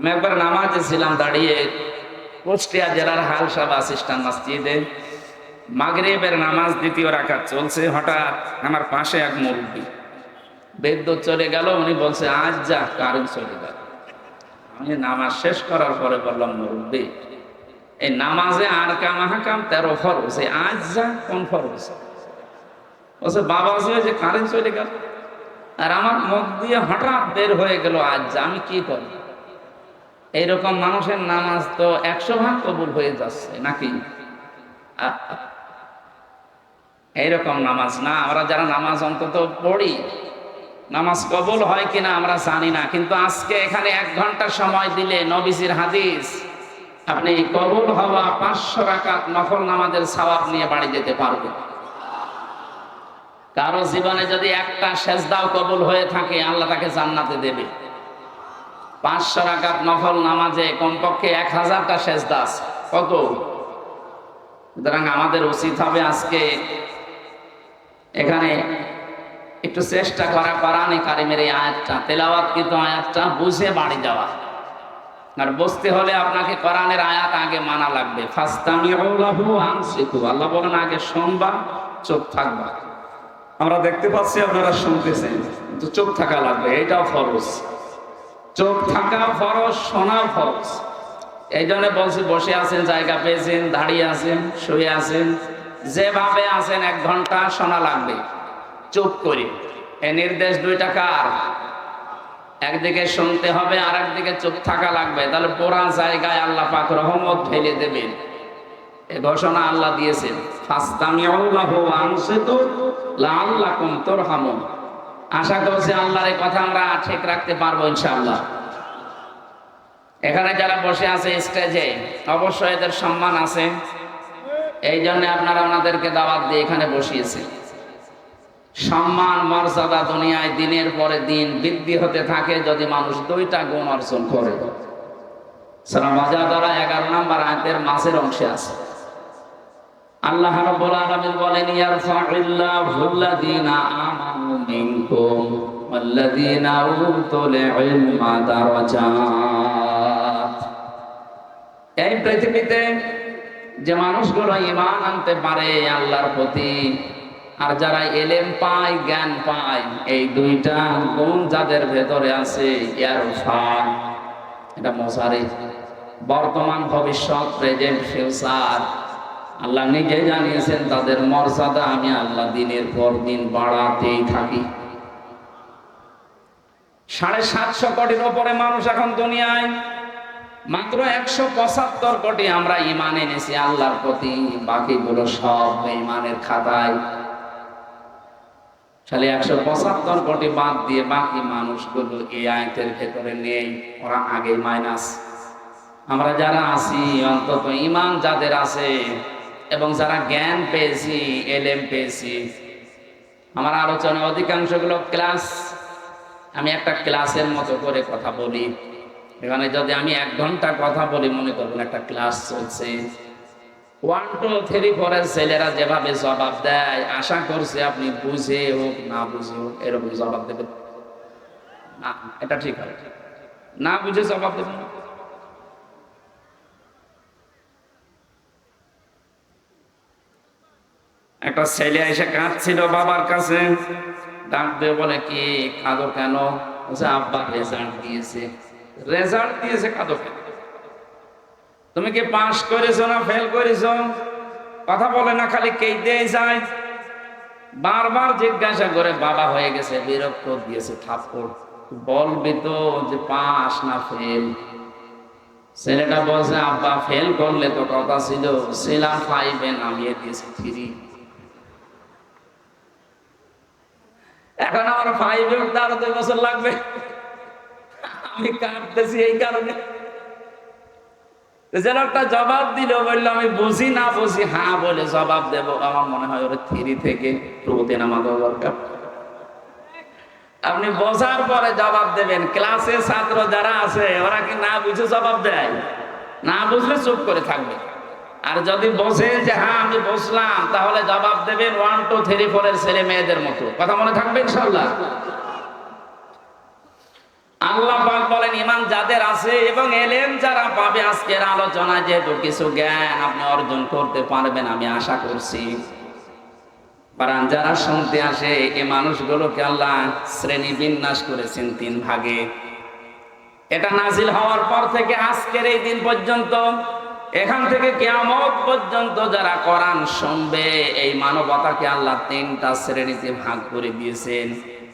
আমি একবার নামাজে ছিলাম দাঁড়িয়ে কুষ্টিয়া জেলার হালসা বাস স্ট্যান্ড মসজিদে, মাগরিবের নামাজ দ্বিতীয় রাকাত চলছে। হঠাৎ আমার পাশে এক মুরব্বী, বিদ্যুৎ চলে গেল, উনি বলছে আজ যা কারেন্ট চলে গেল। আমি নামাজ শেষ করার পরে বললাম, মুরব্বী এই নামাজে আর কাম হাকাম 13 ফরজ, আজ যা কোন ফরজ? বলছে বাবাজি ওই যে কারেন্ট চলে গেল। আর আমার মুখ দিয়ে হঠাৎ বের হয়ে গেল আজ যা, আমি কি করব? এইরকম মানুষের নামাজ তো 100 ভাগ কবুল হয়ে যাচ্ছে নাকি? এইরকম নামাজ না। আমরা যারা নামাজ অন্তত পড়ি, নামাজ কবুল হয় কিনা আমরা জানি না, কিন্তু আজকে এখানে 1 ঘন্টা সময় দিলে নবীজির হাদিস, আপনি কবুল হওয়া 500 রাকাত নফল নামাজের সওয়াব নিয়ে বাড়ি যেতে পারবেন। কারো জীবনে যদি একটা সেজদাও কবুল হয়ে থাকে, আল্লাহ তাকে জান্নাতে দেবে। 500 রাকাত নফল নামাজে কমপক্ষে 1000টা সেজদা আছে। কত? সুতরাং আমাদের উচিত হবে আজকে এখানে একটু চেষ্টা করা, কোরআনে কারিমের এই আয়াতটা, তেলাওয়াতকৃত আয়াতটা বুঝে বাড়ি যাওয়া। আর বুঝতে হলে আপনাকে কোরআনের আয়াত আগে মানা লাগবে। ফাস্তামিউ লাহু আনসিতু, আল্লাহ বলেন আগে শুনবা, চুপ থাকবা। আমরা দেখতে পাচ্ছি আপনারা শুনতেছেন, কিন্তু চুপ থাকা লাগবে, এটাও ফরজ। চুপ থাকা ফরজ, শোনা ফরজ। এই জন্য বলছি, বসে আছেন, জায়গা পেয়েছেন, দাঁড়িয়ে আছেন, শুয়ে আছেন, যেভাবে আছেন 1 ঘন্টা শোনা লাগবে চুপ করে। এই নির্দেশ 2টা কার? একদিকে শুনতে হবে, আর একদিকে চুপ থাকা লাগবে। তাহলে পুরা জায়গায় আল্লাহ পাক রহমত ঢেলে দেবেন। এই ঘোষণা আল্লাহ দিয়েছেন, ফাস্তামিউ লাহু আনসিতু লাআল্লাকুম তুরহামুন। আশা করছি আল্লাহর এই কথা আমরা ঠিক রাখতে পারবো ইনশাআল্লাহ। এখানে যারা বসে আছে স্টেজে, অবশ্যই এদের সম্মান আছে, এই জন্য আপনারা ওনাদেরকে দাওয়াত দিয়ে এখানে বসিয়েছে। সম্মান মর্যাদা দুনিয়ায় দিনের পরে দিন বৃদ্ধি হতে থাকে যদি মানুষ 2টা গুণ অর্জন করে। সূরা মাজাদারা 11 নম্বর আয়াতের মাঝের অংশে আছে। আল্লাহ রাব্বুল আলামিন বলেন, ইয়ারফা'িল্লাহুল্লাযীনা আমানু মিনকুম ওয়াল্লাযীনা উতুল ইলমা দারাজাত। এই পৃথিবীতে যে মানুষগুলো ঈমান আনতে পারে আল্লাহর প্রতি, আর যারা এলেম পায়, জ্ঞান পায়, এই 2টা গুণ যাদের ভেতরে আছে, ইয়ারফা, এটা মুসারি, বর্তমান ভবিষ্যৎ, প্রেজেন্ট ফিউচার, আল্লাহ নিজে জানিয়েছেন তাদের মর্যাদা আমি আল্লাহ দিনের পর দিন বাড়াতেই থাকি। 750 কোটির উপরে মানুষ এখন দুনিয়ায়, মাত্র 175 কোটি আমরা ঈমান এনেছি আল্লাহর প্রতি, বাকিগুলো সব ঈমানের খাতায়। তাহলে 175 কোটি বাদ দিয়ে বাকি মানুষগুলো এই আয়াতের ভেতরে নেই, ওরা আগে মাইনাস। আমরা যারা আছি, অন্তত ঈমান যাদের আছে এবং যারা জ্ঞান পেয়েছি, এলেম পেয়েছি, আমার আলোচনায় অধিকাংশগুলো ক্লাস, আমি একটা ক্লাসের মতো করে কথা বলি। এখানে যদি আমি 1 ঘন্টা কথা বলি, মনে করবেন একটা ক্লাস চলছে। 1, 2, 3, 4 এর ছেলেরা যেভাবে জবাব দেয়, আশা করছি আপনি বুঝে হোক না বুঝে হোক এরকম জবাব দেবেন না। এটা ঠিক হয় না, বুঝে জবাব দেবেন। একটা ছেলে এসে কাঁদছিল বাবার কাছে, ডাক দিয়ে বলে, কি কাঁদো কেন? বলছে আব্বা রেজাল্ট দিয়েছে। রেজাল্ট দিয়েছে, কাঁদো কেন? তুমি কি পাস করেছো না ফেল করেছো? কথা বলে না, খালি কেঁদেই যায়। বারবার জিজ্ঞাসা করে, বাবা হয়ে গেছে, বিরক্ত দিয়েছে থাপ্পড়। বলবি তো যে পাস না ফেল? ছেলেটা বলছে, আব্বা ফেল করলে তো কথা ছিল, ছিলাম 5-এ, নামিয়ে দিয়েছে 3। এখন আমার 5-এ উঠতে আরো 2 বছর লাগবে। আমি কাঁদতেছি এই কারণে। যেন একটা জবাব দিল, বললো আমি বুঝি না বুঝি হ্যাঁ বলে জবাব দেব। আমার মনে হয় ওরা 3 থেকে প্রতি নামাজ দরকার। আপনি বোঝার পরে জবাব দেবেন। ক্লাসে ছাত্র যারা আছে ওরা কি না বুঝে জবাব দেয়? না বুঝলে চুপ করে থাকবে। আর যদি বোঝে যে হ্যাঁ আমি বুঝলাম, তাহলে জবাব দেবেন 1, 2, 3, 4 এর ছেলে মেয়েদের মতো। কথা মনে থাকবে ইনশাআল্লাহ। আল্লাহ পাক বলেন ঈমান যাদের আছে এবং ইলম যারা পাবে, আজকের আলোচনায় যেহেতু কিছু জ্ঞান আপনি অর্জন করতে পারবেন আমি আশা করছি। কারণ যারা শুনতে আসে এই মানুষগুলোকে আল্লাহ শ্রেণী বিন্যাস করেছেন 3 ভাগে। এটা নাজিল হওয়ার পর থেকে আজকের এই দিন পর্যন্ত, এখান থেকে কিয়ামত পর্যন্ত যারা কোরআন শুনবে, এই মানবতাকে আল্লাহ 3টা শ্রেণীতে ভাগ করে দিয়েছেন।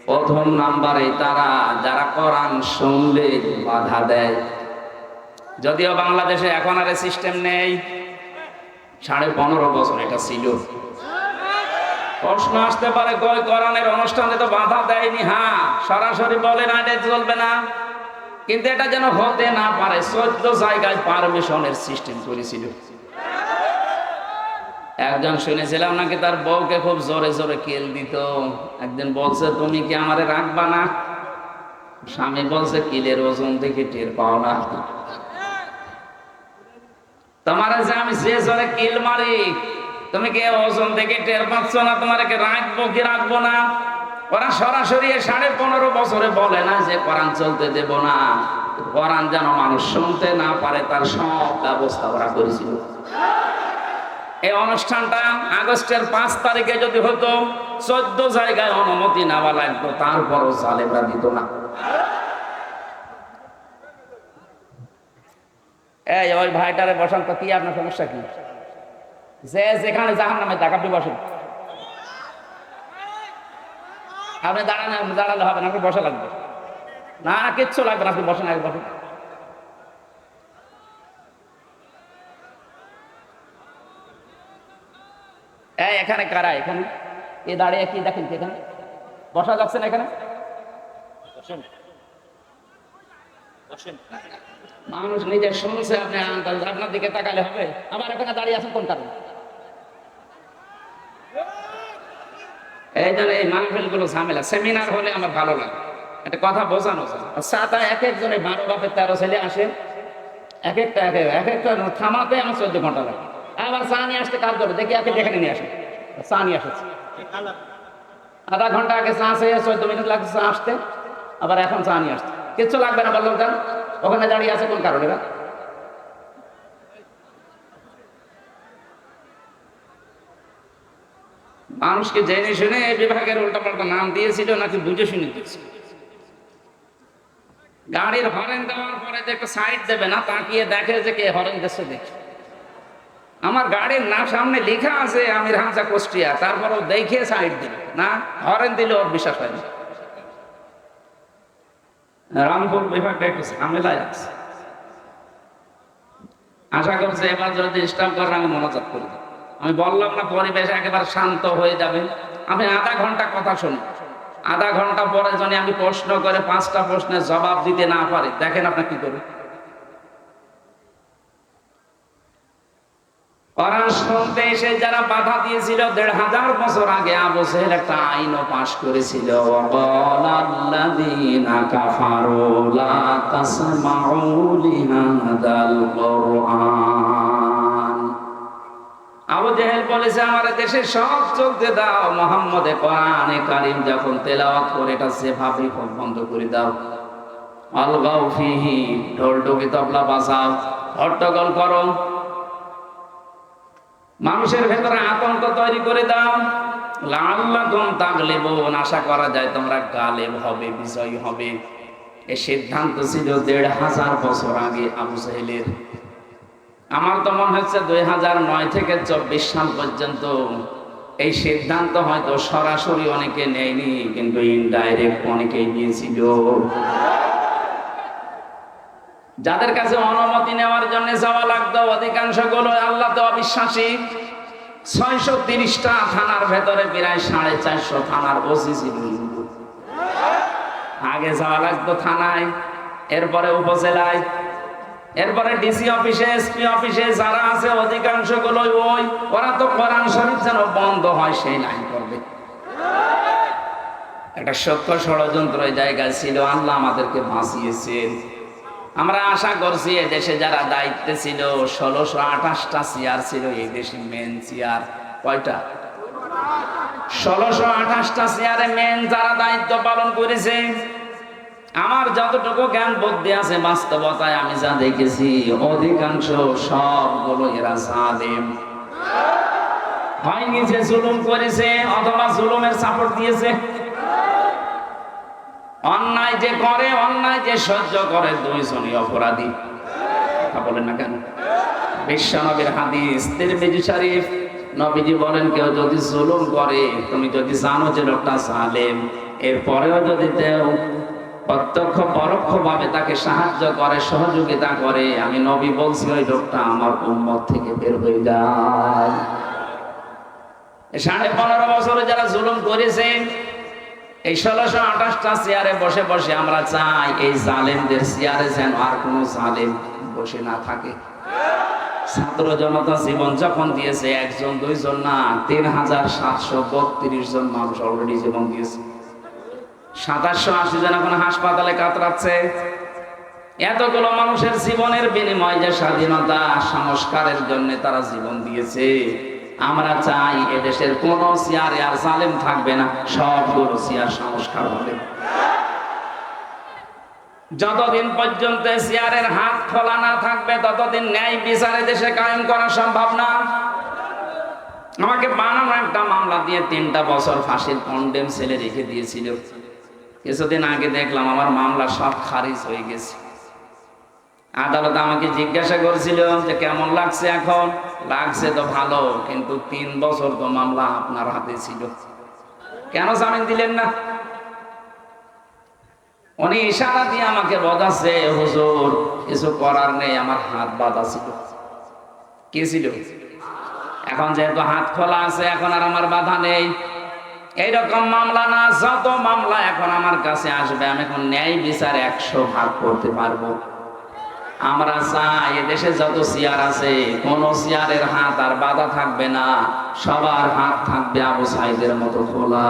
প্রথম নাম্বারে তারা যারা কোরআন শুনলে বাধা দেয়। যদিও বাংলাদেশে এখন আর সিস্টেম নেই, 15.5 বছর এটা ছিল। প্রশ্ন আসতে পারে কই কোরআনের অনুষ্ঠানে তো বাধা দেয়নি। হ্যাঁ, সরাসরি বলে না এটা চলবে না, কিন্তু এটা যেন হতে না পারে 14 জায়গায় পারমিশনের সিস্টেম করেছিল। একজন শুনেছিলাম নাকি তার বউকে খুব জোরে জোরে কেল দিত। একদিন বলছে তুমি কি আমারে রাখবা না? স্বামী বলছে কিলের ওজন দেখে টের পাও না? তোমার যে আমি যে জোরে কিল মারি তুমি কি ওজন দেখে টের পাচ্ছ না? তোমারে কি রাখবো কি রাখবো না? ওরা সরাসরি 15.5 বছরে বলে না যে কোরআন চলতে দেব না। কোরআন যেন মানুষ শুনতে না পারে তার সব ব্যবস্থা ওরা করেছিল। এই অনুষ্ঠানটা আগস্টের 5 তারিখে যদি হতো, 14 জায়গায় অনুমতি নেওয়া লাগতো, তারপরও জালেমরা দিত না। এই ওই ভাইটারে বসান তো, কি আপনার সমস্যা কি? যে যেখানে জাহান্নামে যাক আপনি বসেন। আপনি দাঁড়ান, আপনি দাঁড়ালে হবে না, আপনি বসা লাগবে না, কিচ্ছু লাগবে না, আপনি বসেন, আগে বসেন। এই এখানে কারা? এখানে এ দাঁড়িয়ে কি দেখেন? এখানে বসা যাচ্ছে না? এখানে মানুষ নিজে শুনছে, আপনি আপনার দিকে তাকালে হবে? আবার এখানে দাঁড়িয়ে আছেন কোন কারণে? এই জন্য এই মাহফিল গুলো ঝামেলা। সেমিনার হলে আমার ভালো লাগে, একটা কথা বোঝানো যায়। সাথে এক একজনে 12 বাপের 13 ছেলে আসে, এক একটা থামাতে আমার 14 ঘন্টা লাগে। আবার চা নিয়ে আসতে কাজ করে দেখি, আপনি যেখানে নিয়ে আসেন চা নিয়ে আসেছে, আধা ঘন্টা আগে চা খেয়ে 14 মিনিট লাগছে চা আসতে, আবার এখন চা নিয়ে আসতে। কিচ্ছু লাগবে না বললাম, কেন ওখানে দাঁড়িয়ে আছে কোন কারণে? মানুষকে জেনে শুনে এই বিভাগের উল্টাপাল্টা নাম দিয়েছিল নাকি বুঝে শুনে দিয়েছিল? গাড়ির হরেন দেওয়ার পরে যে একটা সাইড দেবে না, তাকিয়ে দেখে যে কে হরেন দিচ্ছে। দেখে আমার গাড়ির না সামনে লেখা আছে আমির হামজা কুষ্টিয়া, তারপরও দেখে সাইড দিবে না, হরেন দিলে ওর বিশ্বাস হয় না। রামপুর বিভাগটা একটু ঝামেলায় আছে। আশা করছি এবার যদি স্টাম্প করার আমি মনোজাত করি। আমি বললাম না পরিবেশ একেবারে শান্ত হয়ে যাবে। আমি আধা ঘন্টা কথা শুনি, আধা ঘন্টা পরে যদি আমি প্রশ্ন করে 5টা প্রশ্নের জবাব দিতে না পারি, দেখেন আপনি কি করবেন। কোরআন শুনতে এসে যারা বাধা দিয়েছিল 1500 বছর আগে, আবু জেহেল একটা আইনও পাশ করেছিল। ওয়াকালাল্লাযীনা কাফারু লা তাসমাউ লিহাযাল কুরআন। আবু জেহেল বলেছে আমার দেশে সব চলতে দাও, মুহাম্মদে কোরআনে কারীম যখন তেলাওয়াত করে এটা যেভাবে বন্ধ করে দাও। আলগাউ ফিহি, ঢোল-ঢোকি তবলা বাজাও, হট্টগোল করো, মানুষের ভেতরে আতঙ্ক তৈরি করে দাও। লাআল্লাকুম তাগলিবুন, আশা করা যায় তোমরা গালেব হবে, বিজয়ী হবে। এই সিদ্ধান্ত ছিল 1500 বছর আগে আবু জেহেলের। আমার তো মনে হচ্ছে 2009 থেকে 24 সাল পর্যন্ত এই সিদ্ধান্ত হয়তো সরাসরি অনেকে নেয়নি, কিন্তু ইনডাইরেক্ট অনেকেই নিয়েছিল। যাদের কাছে অনুমতি নেওয়ার জন্য যাওয়া লাগতো, অধিকাংশ গুলো আল্লাহ তো অবিশ্বাসী। 630টা থানার ভেতরে প্রায় 450 থানার ওসি ছিল। আগে যাওয়া লাগতো থানায়, এরপরে উপজেলায়, এরপরে ডিসি অফিসে, এসপি অফিসে। যারা আছে অধিকাংশ গুলো ওরা তো কোরআন শরীফ যেন বন্ধ হয় সেই লাইন করবে। একটা সত্য ষড়যন্ত্র এই জায়গায় ছিল। আল্লাহ আমাদেরকে বাঁচিয়েছেন। আমরা আশা করছি এই দেশে যারা দায়িত্বে ছিল, 1628টা চেয়ার ছিল এই দেশে মেন চেয়ার। কয়টা? 1628টা চেয়ারে মেন যারা দায়িত্ব পালন করেছে আমার যতটুকু জ্ঞান বুদ্ধি আছে বাস্তবতায় আমি যা দেখেছি অধিকাংশ সবগুলো এরা জালেম। হয় নিজে জুলুম করেছে অথবা জুলুমের সাপোর্ট দিয়েছে। অন্যায় যে করে, অন্যায় যে সহ্য করে, দুইজনই অপরাধী। কথা বলেন না কেন? বিশ্বনবীর হাদিস তিরমিজি শরীফ, নবীজি বলেন কেউ যদি জুলুম করে, তুমি যদি জানো যে লোকটা জালেম, এরপরেও যদি কেউ প্রত্যক্ষ পরোক্ষ ভাবে তাকে সাহায্য করে, সহযোগিতা করে, আমি নবী বলছি ওই লোকটা আমার উম্মত থেকে বের হয়ে যায়। 15.5 বছরে যারা জুলুম করেছে, এই 1628টা চেয়ারে বসে বসে আমরা চাই এই জালেমদের চেয়ারে যেন আর কোনো জালেম বসে না থাকে। ছাত্র জনতা জীবন যখন দিয়েছে, একজন দুইজন না, 3732 জন মানুষ অলরেডি জীবন দিয়েছে। 2780 জন এখন হাসপাতালে কাতরাচ্ছে। এতগুলো মানুষের জীবনের বিনিময়ে যে স্বাধীনতা সংস্কারের জন্য তারা জীবন দিয়েছে, আমরা চাই এদেশের কোন চেয়ারে আর জালেম থাকবে না, সবগুলো চেয়ার সংস্কার হবে। যতদিন পর্যন্ত চেয়ারের হাত খোলা না থাকবে ততদিন ন্যায় বিচারে দেশে কায়েম করা সম্ভব না। আমাকে বানানো একটা মামলা দিয়ে 3টা বছর ফাঁসির কন্ডেম ছেলে রেখে দিয়েছিল। কিছুদিন আগে দেখলাম আমার মামলা সব খারিজ হয়ে গেছে। আদালত আমাকে জিজ্ঞাসা করছিল যে কেমন লাগছে এখন? লাগছে তো ভালো, কিন্তু 3 বছর তো মামলা আপনার হাতে ছিল, কেন জামিন দিলেন না? উনি ইশারা দিয়ে আমাকে বোঝাচ্ছে, হুজুর কিছু করার নেই, আমার হাত বাঁধা ছিল। কি ছিল? এখন যেহেতু হাত খোলা আছে, এখন আর আমার বাধা নেই। এইরকম মামলা না, যত মামলা এখন আমার কাছে আসবে, আমি এখন ন্যায় বিচার 100 ভাগ করতে পারবো। আমরা চাই এদেশে যত চেয়ার আছে, কোন চেয়ারের হাত আর বাধা থাকবে না, সবার হাত থাকবে আবু সাইদের মতো খোলা।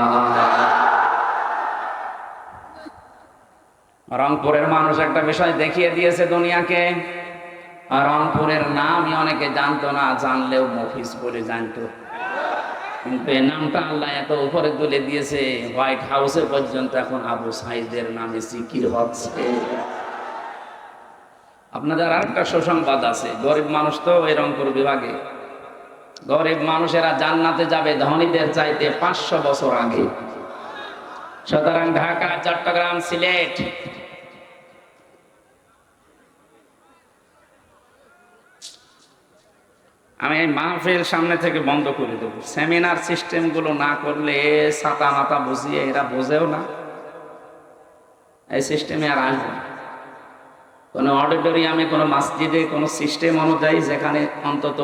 রংপুরের মানুষ একটা বিষয় দেখিয়ে দিয়েছে দুনিয়াকে। রংপুরের নামই অনেকে জানতো না, জানলেও মফিজ বলে জানতো, কিন্তু এই নামটা আল্লাহ এত উপরে তুলে দিয়েছে, হোয়াইট হাউসে পর্যন্ত এখন আবু সাইদের নামে জিকির হচ্ছে। আপনাদের আরেকটা সুসংবাদ আছে, গরিব মানুষ তো এই রংপুর বিভাগে, গরিব মানুষেরা জান্নাতে যাবে ধনীদের চাইতে 500 বছর আগে। সুতরাং ঢাকা, চট্টগ্রাম, সিলেট, আমি এই মাহফিল সামনে থেকে বন্ধ করে দেবো। সেমিনার সিস্টেম গুলো না করলে, ছাতা মাথা বুঝিয়ে এরা বোঝেও না, এই সিস্টেমে আর আসবে না। কোনো অডিটোরিয়ামে, কোনো মসজিদে, কোনো সিস্টেম অনুযায়ী যেখানে অন্তত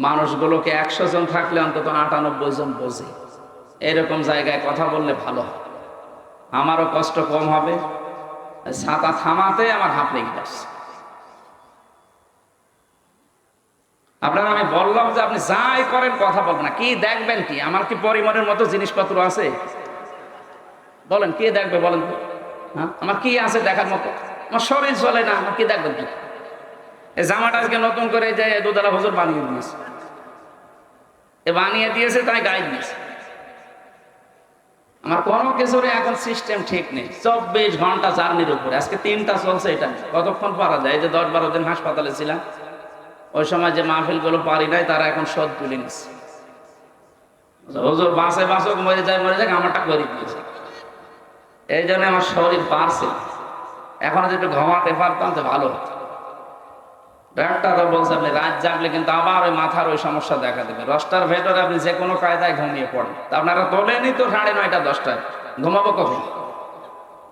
মানুষগুলোকে 100 জন থাকলে অন্তত 98 জন বোঝে, এরকম জায়গায় কথা বললে ভালো হয়, আমারও কষ্ট কম হবে। ছাতা থামাতে আমার হাত লেগে যাচ্ছে। আপনারা, আমি বললাম যে আপনি যাই করেন কথা বলবেন না। কি দেখবেন? কি আমার কি পরিমাণের মতো জিনিসপত্র আছে? বলেন, কে দেখবে বলেন তো? হ্যাঁ, আমার কি আছে দেখার মতো? আমার শরীর চলে না, আমার কি দেখবেন? কি এই জামাটা আজকে নতুন করে যে দুধালা হুজুর বানিয়ে দিয়েছে, বানিয়ে দিয়েছে তাই গায়ে দিয়েছে। আমার কোনো কিছুর এখন সিস্টেম ঠিক নেই। 24 ঘন্টা জার্নির উপরে, আজকে 3টা চলছে। এটা কতক্ষণ পারা যায়? এই যে 10-12 দিন হাসপাতালে ছিলাম, ওই সময় যে মাহফিল গুলো পারি নাই, তারা এখন শোধ তুলে নিচ্ছে। হুজুর বাসে বাসক মরে যায়, আমারটা করে দিয়েছে। এই জন্য আমার শরীর পারছে, এখন যদি একটু ঘুমাতে পারতাম তো ভালো হতো। ডাক্তাররা বলছে আপনি রাত জাগলে কিন্তু আবার ওই মাথার ওই সমস্যা দেখা দেবে। 10টার ভেতরে আপনি যে কোনো কায়দায় ঘুমিয়ে পড়েন। তা আপনারা তোলেনি তো 9:30 10টায়, ঘুমাবো কখন?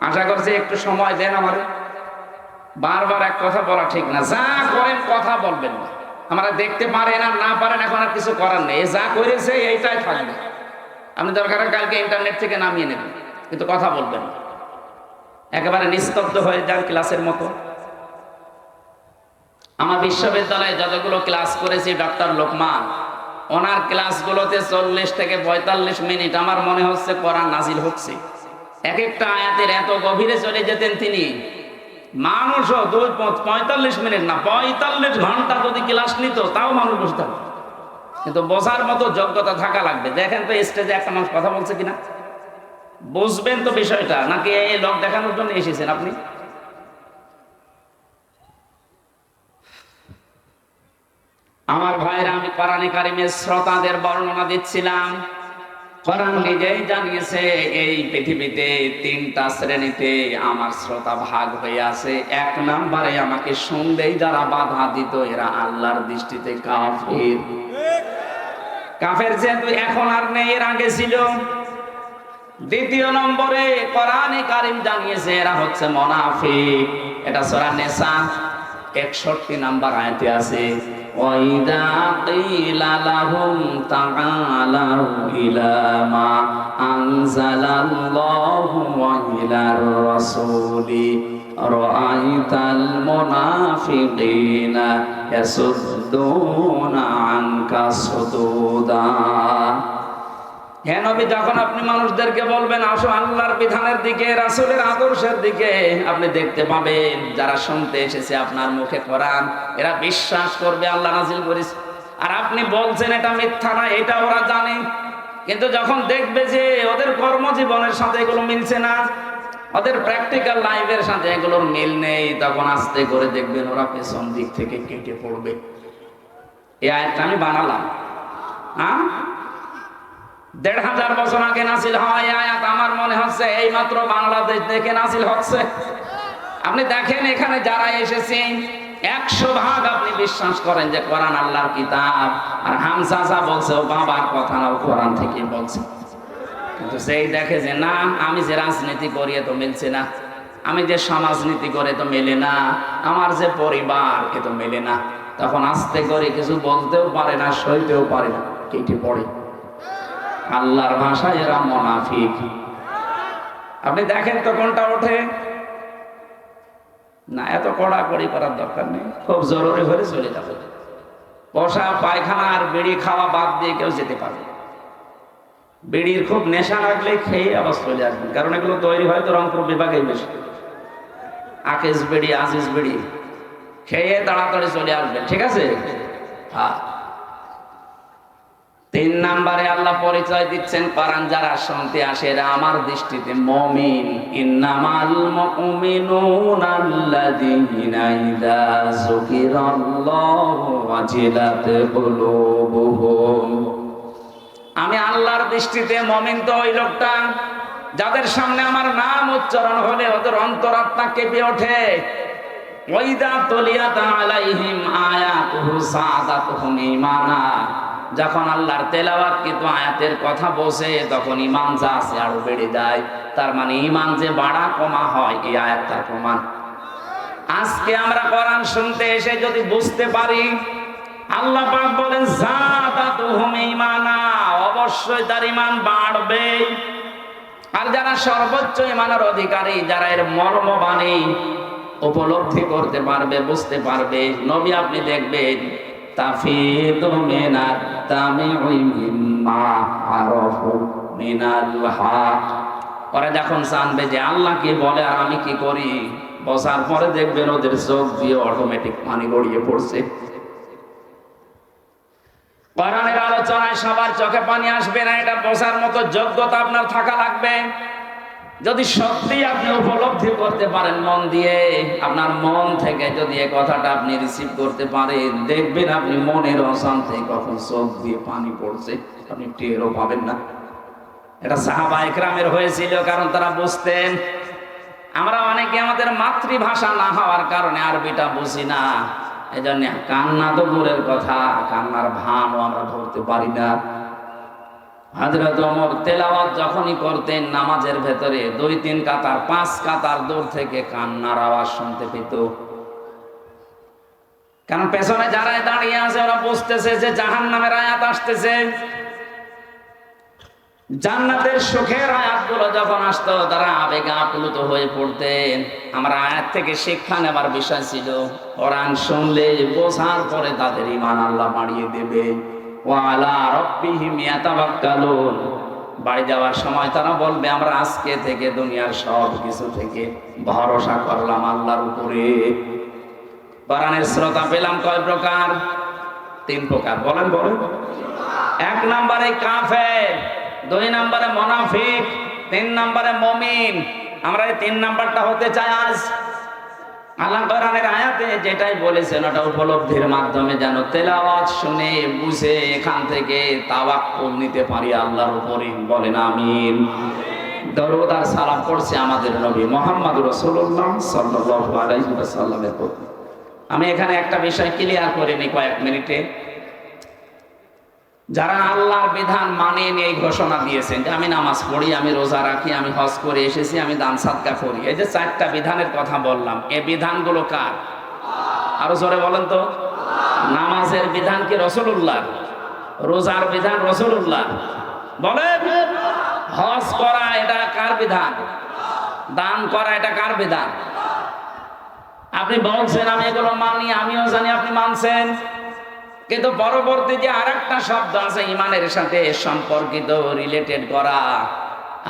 আশা করছি একটু সময় দেন আমারে। বারবার এক কথা বলা ঠিক না। যা করেন কথা বলবেন না। আমরা দেখতে পারেন আর না পারেন, এখন আর কিছু করার নেই। যা করেছে এইটাই থাকবে। আপনি দরকার কালকে ইন্টারনেট থেকে নামিয়ে নেবেন, কিন্তু কথা বলবেন না। একেবারে নিস্তব্ধ হয়ে যান ক্লাসের মতো। আমার বিশ্ববিদ্যালয়ে যতগুলো ক্লাস করেছি, ডক্টর লোকমান, ওনার ক্লাসগুলোতে 40 থেকে 45 মিনিট আমার মনে হচ্ছে কোরআন নাজিল হচ্ছে। এক একটা আয়াতের এত গভীরে চলে যেতেন তিনি। মানুষও 45 মিনিট না, 45 ঘন্টা যদি ক্লাস নিত তাও মানুষ বসে থাকবে, কিন্তু বোঝার মতো যোগ্যতা থাকা লাগবে। দেখেন তো স্টেজে একটা মানুষ কথা বলছে কিনা, বুঝবেন তো বিষয়টা, নাকি এই লোক দেখানোর জন্য এসেছেন আপনি? আমার ভাইরা, আমি কোরআনে কারিমের শ্রোতাদের বর্ণনা দিচ্ছিলাম। কোরআন নিজেই জানিয়েছে এই পৃথিবীতে তিনটা শ্রেণীতে আমার শ্রোতা ভাগ হয়ে আছে। এক নম্বরে আমাকে শুনলেই যারা বাধা দিত এরা আল্লাহর দৃষ্টিতে কাফের। কাফের যেহেতু এখন আর নেই, এর আগে ছিল। দ্বিতীয় নম্বরে কোরআনে কারিম জানিয়েছে এরা হচ্ছে মুনাফিক। এটা সূরা নিসা 61 নম্বর আয়াতে আছে, وَإِذَا قِيلَ لَهُمْ تَعَالَوْا إِلَى مَا أَنزَلَ اللَّهُ وَإِلَى الرَّسُولِ رَأَيْتَ الْمُنَافِقِينَ يَصُدُّونَ عَنكَ صُدُودًا। হে নবী, যখন আপনি মানুষদেরকে বলবেন আসো আল্লাহর বিধানের দিকে, রাসূলের আদর্শের দিকে, আপনি দেখতে পাবেন যারা শুনতে এসেছে আপনার মুখে কোরআন, এরা বিশ্বাস করবে আল্লাহ নাজিল করেছে। আর আপনি বলছেন এটা মিথ্যা না, এটা ওরা জানে, কিন্তু যখন দেখবে যে ওদের কর্মজীবনের সাথে এগুলো মিলছে না, ওদের প্র্যাকটিক্যাল লাইফের সাথে এগুলোর মিল নেই, তখন আস্তে করে দেখবেন ওরা পেছন দিক থেকে কেটে পড়বে। এই আয়াতটা আমি বানালাম, হ্যাঁ, ১৫০০ বছর আগে নাজিল হওয়া এই আয়াত আমার মনে হচ্ছে এই মাত্র বাংলাদেশ থেকে নাজিল হচ্ছে। আপনি দেখেন এখানে যারা এসেছেন ১০০% আপনি বিশ্বাস করেন যে কোরআন আল্লাহর কিতাব, আর হামজাজা বলছে ও বাবার কথা না, ও কোরআন থেকে বলছে। কিন্তু সেই দেখে যে না, আমি যে রাজনীতি করি তো মিলছে না, আমি যে সমাজনীতি করে তো মেলে না, আমার যে পরিবার এ তো মেলে না, তখন আস্তে করে কিছু বলতেও পারে না, সইতেও পারে না, কেটে পড়ে। আল্লাহর ভাষায় এরা মুনাফিক। আপনি দেখেন তো কোনটা ওঠে না। এত কড়াকড়ি করার দরকার নেই, খুব জরুরি হলে চলে যাবে। বসা, পায়খানা আর বিড়ি খাওয়া বাদ দিয়ে কেউ যেতে পারবে। বিড়ির খুব নেশা লাগলে খেয়ে আবার চলে আসবেন, কারণ এগুলো তৈরি হয় তো রংপুর বিভাগেই বেশি। আকিস বিড়ি, আজিজ বিড়ি খেয়ে তাড়াতাড়ি চলে আসবেন, ঠিক আছে? হ্যাঁ। ৩ নম্বরে আল্লাহ পরিচয় দিচ্ছেন কোরআন যারা শুনতে আসে এরা আমার দৃষ্টিতে মুমিন। ইন্নামাল মুমিনুনা আল্লাযীনা ইযা যুকিরাল্লাহু ওয়াজিলাত কুলুবুহুম। আমি আল্লাহর দৃষ্টিতে মুমিন তো ওই লোকটা যাদের সামনে আমার নাম উচ্চারণ হলে ওদের অন্তরাত্মা কেঁপে ওঠে। ওয়াইদা তুলিয়াত আলাইহিম আয়াতুহু সাদাতুহুম ঈমানা। যখন আল্লাহর তেলাওয়াত কিন্তু আয়াতের কথা বসে তখন ঈমান যা আছে আরো বেড়ে যায়। তার মানে ঈমান যে বাড়া কমা হয় এই আয়াতটার প্রমাণ। আজকে আমরা কোরআন শুনতে এসে যদি বুঝতে পারি আল্লাহ পাক বলেন যাদাতুহুম ঈমানা, অবশ্যই তার ঈমান বাড়বে। আর যারা সর্বোচ্চ ঈমানের অধিকারী, যারা এর মর্মবাণী উপলব্ধি করতে পারবে, বুঝতে পারবে, নবী আপনি দেখবেন তাফিদু মিনাত তামিউই মিম্মা আরাফু মিনাল হক। ওরা যখন জানবে যে আল্লাহ কি বলে আর আমি কি করি, বসার পরে দেখবেন ওদের চোখ দিয়ে অটোমেটিক পানি গড়িয়ে পড়ছে। কোরআনের আলোচনায় সবার চোখে পানি আসবে না, এটা বোঝার মতো যোগ্যতা আপনার থাকা লাগবে। যদি সত্যি আপনি উপলব্ধি করতে পারেন মন দিয়ে, আপনার মন থেকে যদি এই কথাটা আপনি রিসিভ করতে পারেন, দেখবেন আপনি মনের অশান্তি কখন চোখ দিয়ে পানি পড়ছে আপনি টেরও পাবেন না। এটা সাহাবা ইকরামের হয়েছিল, কারণ তারা বুঝতেন। আমরা অনেকে আমাদের মাতৃভাষা না হওয়ার কারণে আরবিটা বুঝি না, এজন্য কান্না তো দূরের কথা, কান্নার ভানও আমরা ধরতে পারি না। হযরত ওমর তেলাওয়াত যখনই করতেন নামাজের ভেতরে 2-3 কাতার 5 কাতার দূর থেকে কান্নার আওয়াজ শুনতে পেত। কারণ পেছনে যারা দাঁড়িয়ে আছে ওরা বুঝতেছে যে জাহান্নামের আয়াত আসতেছে। জান্নাতের সুখের আয়াতগুলো যখন আসতো তারা আবেগে আপ্লুত হয়ে পড়তেন। আমরা আয়াত থেকে শিক্ষা নেবার বিষয় ছিল কোরআন শুনলে বোঝার পরে তাদের ঈমান আল্লাহ বাড়িয়ে দেবে। ওয়া আলা রাব্বিহিম ইয়াতাওয়াক্কালুন। বাড়ি যাওয়ার সময় তারা বলবে আমরা আজকে থেকে দুনিয়ার সব কিছু থেকে ভরসা করলাম আল্লাহর উপরে। কোরআনের শ্রোতা পেলাম কয় প্রকার? 3 প্রকার। বলেন। 1 নম্বরে কাফের, 2 নম্বরে মুনাফিক, তিন নম্বরে মুমিন। আমরা এই তিন নাম্বারটা হতে চাই আজ। আল্লাহ কোরআনের আয়াতে যেটাই বলেছেন ওটা উপলব্ধির মাধ্যমে যেন তেলাওয়াত শুনে বুঝে এখান থেকে তাওয়াক্কুল নিতে পারি আল্লাহর উপরে। বলেন আমিন। দরুদ আর সালাম পড়ছে আমাদের নবী মুহাম্মদ রাসূলুল্লাহ সাল্লাল্লাহু আলাইহি ওয়াসাল্লামের প্রতি। আমি এখানে একটা বিষয় ক্লিয়ার করে নিই কয়েক মিনিটে। যারা আল্লাহর বিধান মানে এই ঘোষণা দিয়েছেন যে আমি নামাজ পড়ি, আমি রোজা রাখি, আমি হজ করে এসেছি, আমি দান সাদকা করি, এই যে চারটা বিধানের কথা বললাম, এই বিধানগুলো কার? আরো জোরে বলেন তো। নামাজের বিধান কি রাসূলুল্লাহ? রোজার বিধান রাসূলুল্লাহ? বলেন। হজ করা এটা কার বিধান? দান করা এটা কার বিধান? আপনি বলছেন আমি এগুলো মানি, আমিও জানি আপনি মানছেন, কিন্তু পরবর্তী যে আরেকটা শব্দ আছে ইমানের সাথে সম্পর্কিত, রিলেটেড করা,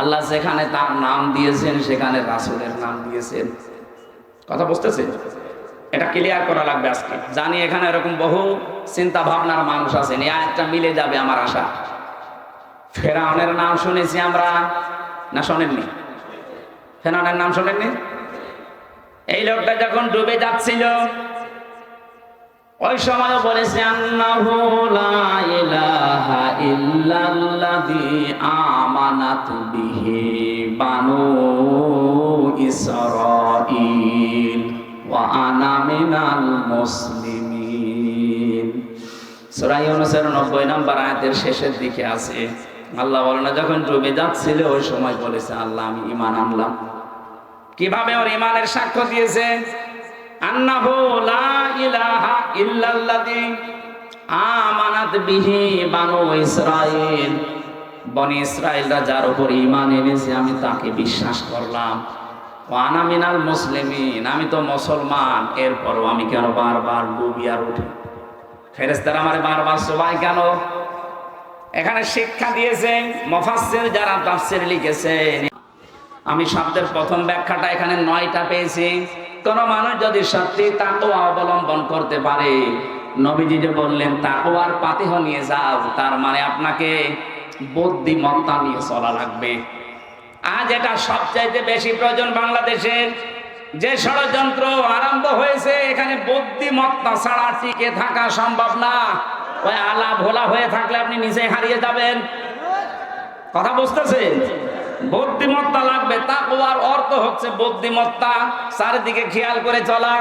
আল্লাহ যেখানে তার নাম দিয়েছেন সেখানে রাসূলের নাম দিয়েছেন। কথা বুঝতেছেন? এটা ক্লিয়ার করা লাগবে আজকে। জানি এখানে এরকম বহু চিন্তা ভাবনার মানুষ আছেন, এই আয়াতটা মিলে যাবে আমার আশা। ফেরাউনের নাম শুনেছি আমরা, না শোনেননি? ফেরাউনের নাম শোনেননি? এই লোকটা যখন ডুবে যাচ্ছিল ওই সময় বলেছে আন্নাহু লা ইলাহা ইল্লাল্লাযী আমানাত বিহি বানু ইসরাঈল ওয়া আনা মিনাল মুসলিমিন। সূরা ইউনূসের 90 নম্বর আয়াতের শেষের দিকে আছে। আল্লাহ বলেন যখন ডুবে যাচ্ছিল ওই সময় বলেছে আল্লাহ আমি ঈমান আনলাম। কিভাবে ওর ঈমানের সাক্ষ্য দিয়েছে? আন্নাহু লা ইলাহা ইল্লাল্লাযী আমানাত বিহি বানু ইসরাঈল, বনি ইসরাঈলরা যার উপর ঈমান এনেছে আমি তাকে বিশ্বাস করলাম। ওয়া আনা মিনাল মুসলিমিন, আমি তো মুসলমান, এরপরও আমি কেন বারবার ডুবি আর উঠি? ফেরেশতারা আমারে বারবার সবাই কেন? এখানে শিক্ষা দিয়েছেন মুফাসসির যারা তাফসীর লিখেছেন। আমি শব্দের প্রথম ব্যাখ্যাটা এখানে 9টা পেয়েছি। কোন মানুষ যদি সত্যি তাকওয়া অবলম্বন করতে পারে, নবীজি যে বললেন তাকওয়ার পাতিহ নিয়ে যাও, তার মানে আপনাকে বুদ্ধিমত্তা নিয়ে চলা লাগবে। আজ এটা সবচাইতে বেশি প্রয়োজন বাংলাদেশের। যে ষড়যন্ত্র আরম্ভ হয়েছে এখানে বুদ্ধিমত্তা ছাড়া টিকে থাকা সম্ভব না। ওই আলা ভোলা হয়ে থাকলে আপনি নিজে হারিয়ে যাবেন। কথা বুঝতেছেন? বুদ্ধিমত্তা লাগবে। তাকওয়ার অর্থ হচ্ছে বুদ্ধিমত্তা, চারিদিকে খেয়াল করে চলা।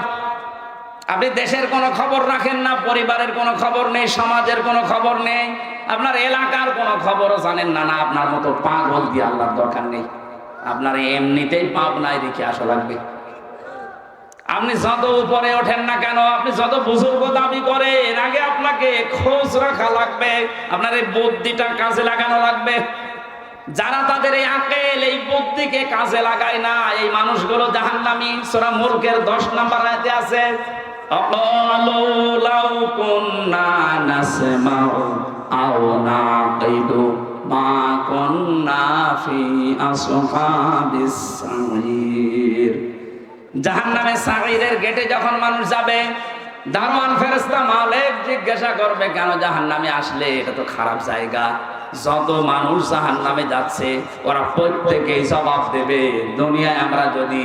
আপনি দেশের কোনো খবর রাখেন না, পরিবারের কোনো খবর নেই, সমাজের কোনো খবর নেই, আপনার এলাকার কোনো খবরও জানেন না। না, আপনার মতো পাগল দিয়ে আল্লাহর দরকার নেই। আপনার এমনিতেই পাবনায় রেখে আসা লাগবে। আপনি যত উপরে ওঠেন না কেন, আপনি যত বুজুর্গ দাবি করেন, আগে আপনাকে খোঁজ রাখা লাগবে, আপনার এই বুদ্ধিটা কাজে লাগানো লাগবে। যারা তাদের এই আকল, এই বুদ্ধিকে কাজে লাগায় না, এই মানুষগুলো জাহান্নামী। সূরা মুলকের 10 নম্বর আয়াতে আছে আকালু লাউ কুন্না নাসমাউ আও নাকিদু মা কুন্না ফি আসহাবিস সাঈর। জাহান্নামে সাঈরের গেটে যখন মানুষ যাবে, দারওয়ান ফেরেশতা মালিক জিজ্ঞাসা করবে কেন জাহান্নামে আসলে? এটা তো খারাপ জায়গা। যত মানুষ জাহান্নামে যাচ্ছে ওরা প্রত্যেকেই জবাব দেবে, দুনিয়ায় আমরা যদি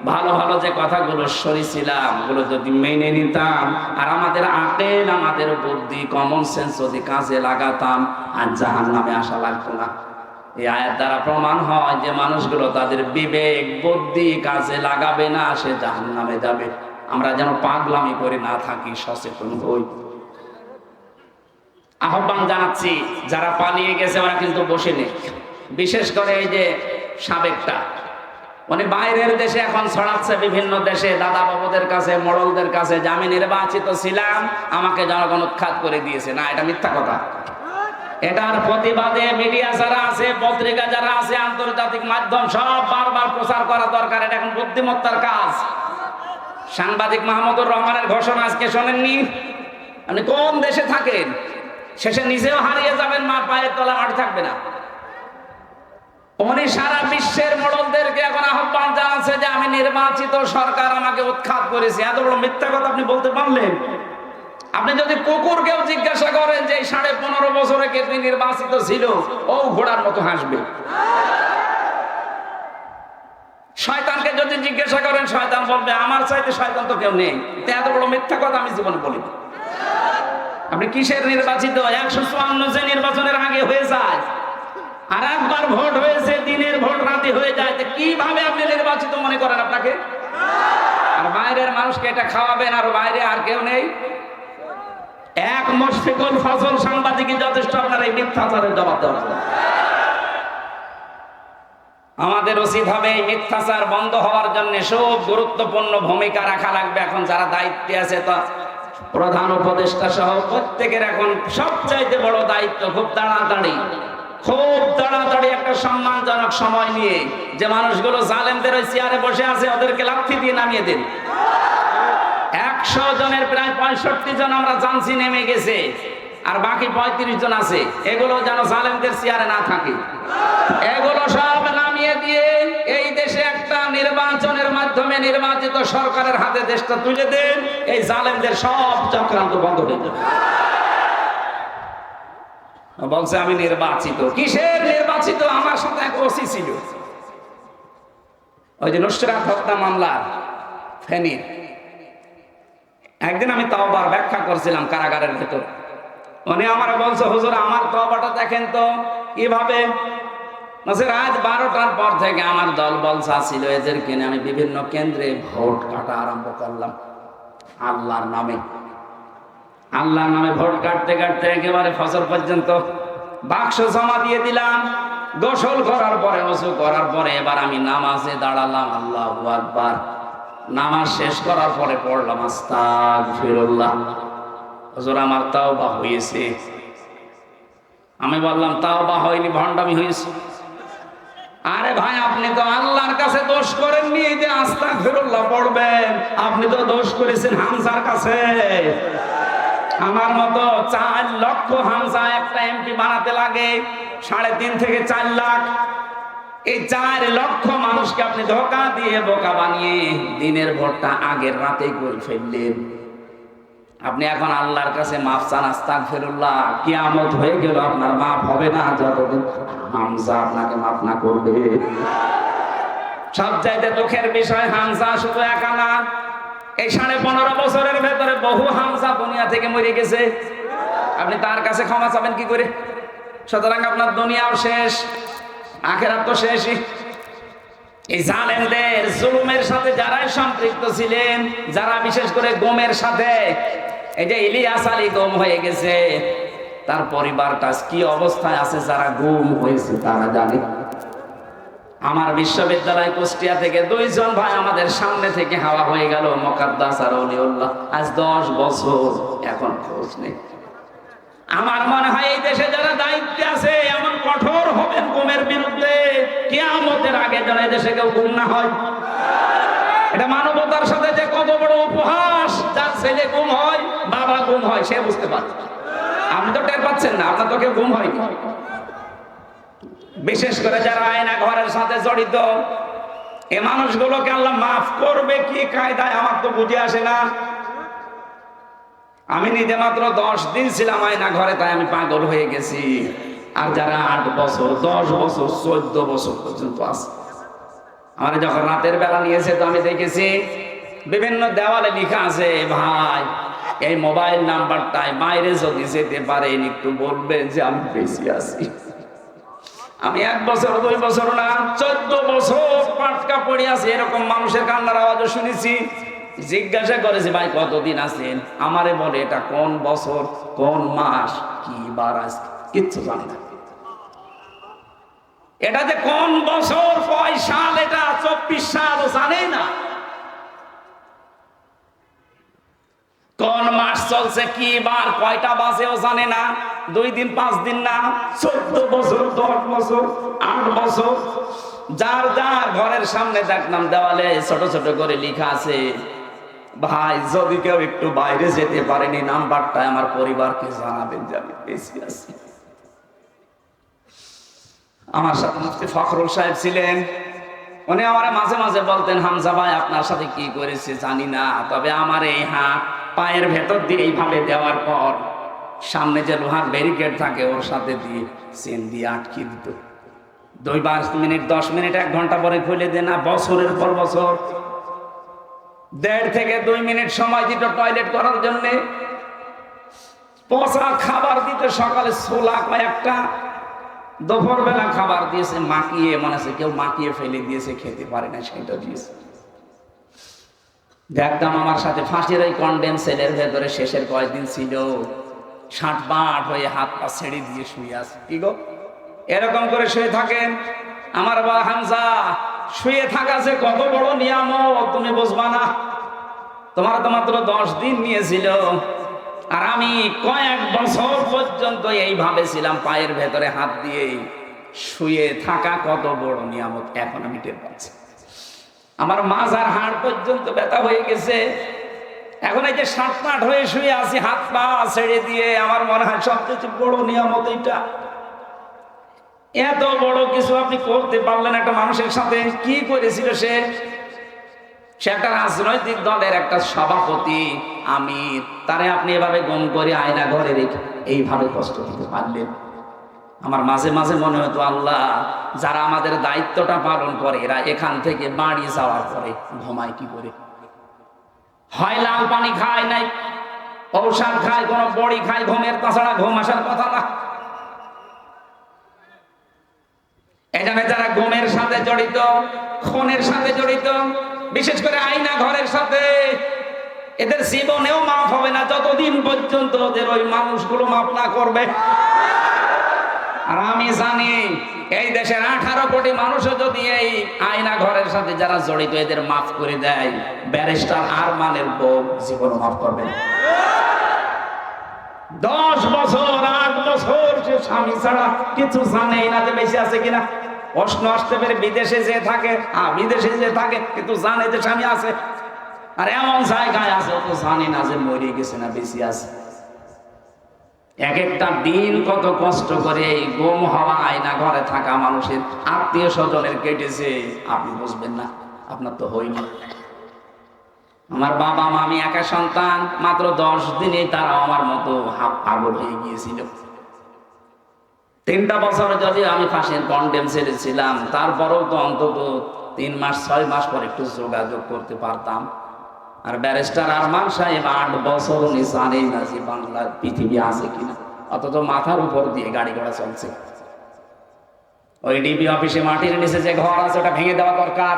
ভালো ভালো যে কথাগুলো শুনেছিলাম ওগুলো যদি মেনে নিতাম, আর আমাদের আকল, আমাদের বুদ্ধি, কমন সেন্স যদি কাজে লাগাতাম, আর জাহান্নামে আসা লাগতো না। এই আয়াত দ্বারা প্রমাণ হয় যে মানুষগুলো তাদের বিবেক, বুদ্ধি কাজে লাগাবে না, সে জাহান্নামে যাবে। আমরা যেন পাগলামি করে না থাকি, সচেতন হই। আহ্বান জানাচ্ছি, যারা পালিয়ে গেছে ওরা কিন্তু বসে নেই। বিশেষ করে এই যে সাবেকটা, মানে বাইরের দেশে এখন ছড়াচ্ছে, বিভিন্ন দেশে দাদা বাবুদের কাছে, মোড়লদের কাছে, যে আমি নির্বাচিত ছিলাম, আমাকে জনগণ উৎখাত করে দিয়েছে। না, এটা মিথ্যা কথা। এটার প্রতিবাদে মিডিয়া যারা আছে, পত্রিকা যারা আছে, আন্তর্জাতিক মাধ্যম সব বারবার প্রচার করা দরকার। এটা এখন বুদ্ধিমত্তার কাজ। সাংবাদিক মাহমুদুর রহমানের ঘোষণা আজকে শোনেননি? আপনি কোন দেশে থাকেন, শেষে নিজেও হারিয়ে যাবেন, মা পায়ের তলা মাটি থাকবে না। উনি সারা বিশ্বের মোড়লদেরকে এখন আহ্বান জানাচ্ছে যে আমি নির্বাচিত, সরকার আমাকে উৎখাত করেছে। এত বড় মিথ্যা কথা আপনি বলতে পারলেন? আপনি যদি কুকুরকেও জিজ্ঞাসা করেন যে 15.5 বছরে কে নির্বাচিত ছিল, ও ঘোড়ার মতো হাসবে। শয়তানকে যদি জিজ্ঞাসা করেন, শয়তান বলবে আমার চাইতে শয়তান তো কেউ নেই। এত বড় মিথ্যা কথা আমি জীবনে বলি। আপনি কিসের নির্বাচিত? 154 যে নির্বাচনের আগে হয়ে যায়, আর একবার ভোট হয়েছে, দিনের ভোট রাতে হয়ে যায়, কিভাবে আপনি নির্বাচিত মনে করেন আপনাকে? আর বাইরের মানুষকে এটা খাওয়াবেন, আর বাইরে আর কেউ নেই। এক মুশফিকুল ফজল সাংবাদিকই যথেষ্ট আপনার এই মিথ্যাচারের জবাব দেওয়ার জন্য। আমাদের উচিত হবে এই মিথ্যাচার বন্ধ হওয়ার জন্য সব গুরুত্বপূর্ণ ভূমিকা রাখা লাগবে। এখন যারা দায়িত্বে আছে, তা প্রধান উপদেষ্টা সহ প্রত্যেকের এখন সবচাইতে বড় দায়িত্ব খুব তাড়াতাড়ি একটা সম্মানজনক সময় নিয়ে যে মানুষগুলো জালেমদের ওই চেয়ারে বসে আছে ওদেরকে লাথি দিয়ে নামিয়ে দিন। 100 জনের প্রায় 65 জন আমরা জানছি নেমে গেছে, আর বাকি 35 জন আছে। এগুলো যেন জালেমদের চেয়ারে না থাকে, এগুলো সব নামিয়ে দিয়ে এই দেশে একটা নির্বাচনের মাধ্যমে নির্বাচিত সরকারের হাতে দেশটা তুলে দেন। এই জালেমদের সব চক্রান্ত বন্ধ হয়ে যাবে। বলছে আমি নির্বাচিত। কিসের নির্বাচিত? আমার সাথে এক ওসি ছিল, ওই যে নুসরাত হত্যা মামলা ফেনীর। একদিন আমি তওবার ব্যাখ্যা করছিলাম কারাগারের ভেতর। উনি আমার বলছে, হুজুর আমার তওবাটা দেখেন তো কিভাবে। রাত 12টার পর থেকে আমার দল বলসা ছিল, এদের কিনে আমি বিভিন্ন কেন্দ্রে ভোট কাটা আরম্ভ করলাম আল্লাহর নামে। আল্লাহর নামে ভোট কাটতে কাটতে একেবারে ফজর পর্যন্ত বাক্স জমা দিয়ে দিলাম। গোসল করার পরে, ওযু করার পরে এবার আমি নামাজে দাঁড়ালাম। আল্লাহু আকবার। নামাজ শেষ করার পরে পড়লাম আস্তাগফিরুল্লাহ। হুজুর আমার তাওবা হয়েছে। আমি বললাম তাওবা হয়নি, ভণ্ডামি হয়েছে। আরে ভাই, আপনি তো আল্লাহর কাছে দোষ করেননি যে আস্তাগফিরুল্লাহ পড়বেন, আপনি তো দোষ করেছেন হামজার কাছে। আমার মতো 4 লক্ষ হামজা একটা এমপি বানাতে লাগে 3.5 থেকে 4 লাখ। এই 4 লক্ষ মানুষকে আপনি ধোঁকা দিয়ে বোকা বানিয়ে দিনের ভোটটা আগের রাতেই করে ফেললেন। আপনি এখন আল্লাহর কাছে মাফ চান, আস্তাগফিরুল্লাহ। কিয়ামত হয়ে গেল, আপনার মাফ হবে না যতদিন হামজা আপনাকে মাফ না করবে। সবচাইতে দুঃখের বিষয়, হামজা শুধু একা না, এই 15.5 বছরের ভেতরে বহু হামজা দুনিয়া থেকে মরে গেছে। আপনি তার কাছে ক্ষমা চাবেন কি করে? সুতরাং আপনার দুনিয়াও শেষ, আখিরাত তো শেষই। এই জালেমদের জুলুমের সাথে যারাই সম্পৃক্ত ছিলেন, যারা বিশেষ করে গুমের সাথে, এই যে ইলিয়াস আলী গুম হয়ে গেছে, তার পরিবারটা কি অবস্থায় আছে যারা গুম হয়েছে তারা জানে। আমার বিশ্ববিদ্যালয় কুষ্টিয়া থেকে 2 জন ভাই আমাদের সামনে থেকে হাওয়া হয়ে গেল, মোকাদ্দাস আর অলিউল্লাহ। আজ 10 বছর এখন খোঁজ নেই। আমার মনে হয় এই দেশে যারা দায়িত্বে আছে এমন কঠোর হবেন গুমের বিরুদ্ধে, কিয়ামতের আগে যেন এই দেশে কেউ গুম না হয়। এটা মানবতার সাথে যে কত বড় উপহাস। যার ছেলে গুম হয়, বাবা গুম হয়, সে বুঝতে পারে। আপনি তো টের পাচ্ছেন না, আপনার তো কেউ গুম হয়নি। বিশেষ করে যারা আয়না ঘরের সাথে জড়িত, এই মানুষগুলোকে আল্লাহ মাফ করবে কি কায়দায় আমার তো বুঝে আসে না। আমি নিজে মাত্র 10 দিন ছিলাম আয়না ঘরে, তাই আমি পাগল হয়ে গেছি। আর যারা 8 বছর, 10 বছর, 14 বছর পর্যন্ত আছে, আমার যখন রাতের বেলা নিয়েছে তো আমি দেখেছি বিভিন্ন দেওয়ালে লেখা আছে, ভাই এই মোবাইল নাম্বারটায় বাইরে যদি যেতে পারেন একটু বলবেন যে আমি বেশি আছি। আমি 1 বছর 2 বছর না, 14 বছর পাটকা পড়ে আছে। এরকম মানুষের কান্নার আওয়াজও শুনেছি। জিজ্ঞাসা করেছি ভাই কতদিন আছেন, আমারে বলে এটা কোন বছর, কোন মাস, কি বার আজ কিচ্ছু জানি না। এটা যে কোন বছর, কয় সাল, এটা 24 সাল জানে না। কোন মাস চলছে, কি বার, কয়টা বাজেও জানে না। 2 দিন 5 দিন না, 14 বছর, 10 বছর, 8 বছর। যার যার ঘরের সামনে দেখলাম দেওয়ালে ছোট ছোট করে লেখা আছে, ভাই যদি কেউ একটু বাইরে যেতে পারেনি নাম্বারটা আমার পরিবারকে জানাবেন যে আমি বেশি আছি। আমার সাথে মুফতি ফখরুল সাহেব ছিলেন, উনি আমার মাঝে মাঝে বলতেন, হামজা ভাই আপনার সাথে কি করেছে জানি না, তবে আমার এই হাত পায়ের ভেতর দিয়ে এইভাবে দেওয়ার পর সামনে যে লোহার ব্যারিকেড থাকে ওর সাথে দিয়ে চেন দিয়ে আটকে দিত। 2-5 মিনিট 10 মিনিট 1 ঘন্টা পরে খুলে দেন না, বছরের পর বছর 1.5 থেকে 2 মিনিট সময় দিত টয়লেট করার জন্য। পচা খাবার দিতে, সকালে ছোলা কয়েকটা, দুপুর বেলা খাবার দিয়েছে মাখিয়ে, মনে আছে কেউ মাখিয়ে ফেলে দিয়েছে, খেতে পারে না সেটা দিয়েছে। দেখতাম আমার সাথে ফাঁসির ওই কন্ডেম সেলের ভেতরে শেষের কয়েকদিন ছিল, 60 হয়ে হাত পা ছেড়ে দিয়ে শুয়ে আছে। কি গো, এরকম করে শুয়ে থাকেন? আমার বা হামজা, শুয়ে থাকা যে কত বড় নিয়ামত তুমি বুঝবা না। তোমার তো মাত্র 10 দিন নিয়েছিল, আর আমি কয়েক বছর পর্যন্ত এইভাবে ছিলাম, পায়ের ভেতরে হাত দিয়ে শুয়ে থাকা কত বড় নিয়ামত এখন আমি টের পাচ্ছি। আমার মাজার হাড় পর্যন্ত ব্যথা হয়ে গেছে, এখন এই যে 60 হয়ে শুয়ে আছি হাত পা ছেড়ে দিয়ে, আমার মনে হয় সবচেয়ে বড় নিয়ামত এটা। এত বড় কিছু আপনি করতে পারলেন একটা মানুষের সাথে। কি করেছিল সে? সে একটা রাজনৈতিক দলের একটা সভাপতি, আমির, তারে আপনি এভাবে গম করে আয়না ঘরে রেখে এইভাবে কষ্ট দিতে পারলেন। আমার মাঝে মাঝে মনে হতো, আল্লাহ, যারা আমাদের দায়িত্বটা পালন করে এরা এখান থেকে বাড়ি যাওয়ার পরে ঘুমায় কি করে? হয় লাল পানি খায়, নাই ঔষধ খায়, কোনো বড়ি খায়, ঘুমের, তাছাড়া ঘুম আসার কথা না। এখানে যারা ঘুমের সাথে জড়িত, খুনের সাথে জড়িত, বিশেষ করে আয়না ঘরের সাথে, এদের জীবনেও মাফ হবে না যতদিন পর্যন্ত ওদের ওই মানুষগুলো মাফ না করবে। আর আমি জানি এই দেশের 18 কোটি মানুষও যদি এই আয়না ঘরের সাথে যারা জড়িত এদের মাফ করে দেয়, ব্যারিস্টার আরমানের বউ জীবনও মাফ করবে। 10 বছর 8 বছর সে স্বামী ছাড়া কিছু জানেই না যে বেঁচে আছে কিনা। প্রশ্ন আসতে পারে বিদেশে যে থাকে, বিদেশে যে থাকে কিন্তু জানে যে স্বামী আছে, আর এমন জায়গায় আছে ও তো জানে না যে মরে গেছে না বেঁচে আছে। এক একটা দিন কত কষ্ট করে এই গুম হওয়া আয়না ঘরে থাকা মানুষের আত্মীয় স্বজনের কেটেছে, আপনি বুঝবেন না, আপনার তো হয়নি। আমার বাবা মা, আমি একা সন্তান, মাত্র 10 দিনে তারা আমার মতো হাফ পাগল হয়ে গিয়েছিল। 3টা বছর যদি আমি ফাঁসির কন্ডেম সেলে ছিলাম, তারপরেও তো অন্তত 3 মাস 6 মাস পর একটু যোগাযোগ করতে পারতাম। আর ব্যারিস্টার আরমান সাহেব 8 বছর উনি জানেই না যে বাংলার পৃথিবী আছে কিনা, অথচ মাথার উপর দিয়ে গাড়ি ঘোড়া চলছে। ওই ডিবি অফিসে মাটির নিচে যে ঘর আছে ওটা ভেঙে দেওয়া দরকার।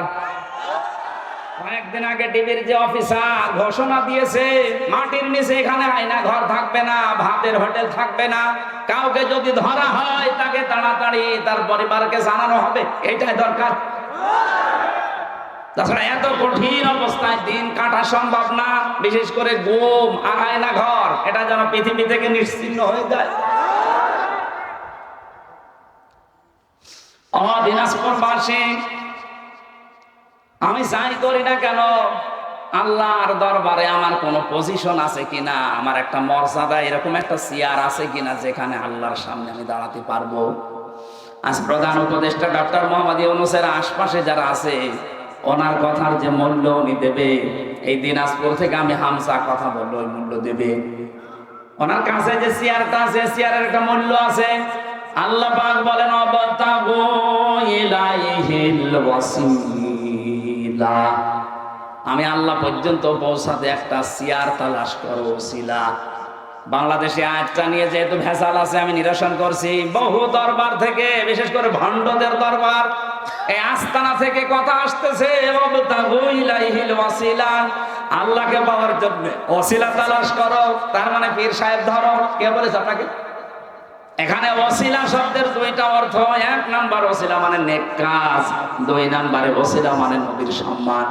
কয়েকদিন আগে ডিবির যে অফিসার ঘোষণা দিয়েছে, মাটির নিচে এখানে আয়না ঘর থাকবে না, ভাতের হোটেল থাকবে না, কাউকে যদি ধরা হয় তাকে তাড়াতাড়ি তার পরিবারকে জানানো হবে, এটাই দরকার। তাছাড়া এত কঠিন অবস্থায় দিন কাটা সম্ভব না, বিশেষ করে গুম আর আয়না ঘর, এটা যেন পৃথিবী থেকে নিশ্চিহ্ন হয়ে যায়। দিনাজপুরবাসী, আমি যাই করি না কেন, আল্লাহর দরবারে আমার কোনো পজিশন আছে কিনা, আমার একটা মর্যাদা, এরকম একটা চেয়ার আছে কিনা যেখানে আল্লাহর সামনে আমি দাঁড়াতে পারবো। আজ প্রধান উপদেষ্টা ডক্টর মোহাম্মদ ইউনূসের আশপাশে যারা আছে, ওনার কথার যে মূল্য উনি দেবে, এই দিনাজপুর থেকে আমি হামজা কথা বললো, ওই মূল্য দেবে। ওনার কাছে যে চেয়ারটা আছে, চেয়ারের একটা মূল্য আছে। আল্লাহ পাক বলেন, অবতাগু ইলাইহিল ওয়াসিলা, আমি আল্লাহ পর্যন্ত পৌঁছাতে একটা চেয়ার তালাশ করো, ওসিলা। বাংলাদেশে আয়াতটা নিয়ে যেহেতু ভেজাল আছে, আমি নিরসন করছি। বহু দরবার থেকে, বিশেষ করে ভণ্ডদের দরবার, এই আস্তানা থেকে কথা আসতেছে, অবতাগু ইলাইহিল ওয়াসিলা, আল্লাহকে পাওয়ার জন্য ওসিলা তালাশ করো। তার মানে পীর সাহেব ধরো। কে বলেছে আপনাকে? এখানে ওসিলা শব্দের 2টা অর্থ। 1 নাম্বার ওসিলা মানে নেক কাজ, 2 নাম্বারে ওসিলা মানে নবীর সম্মান।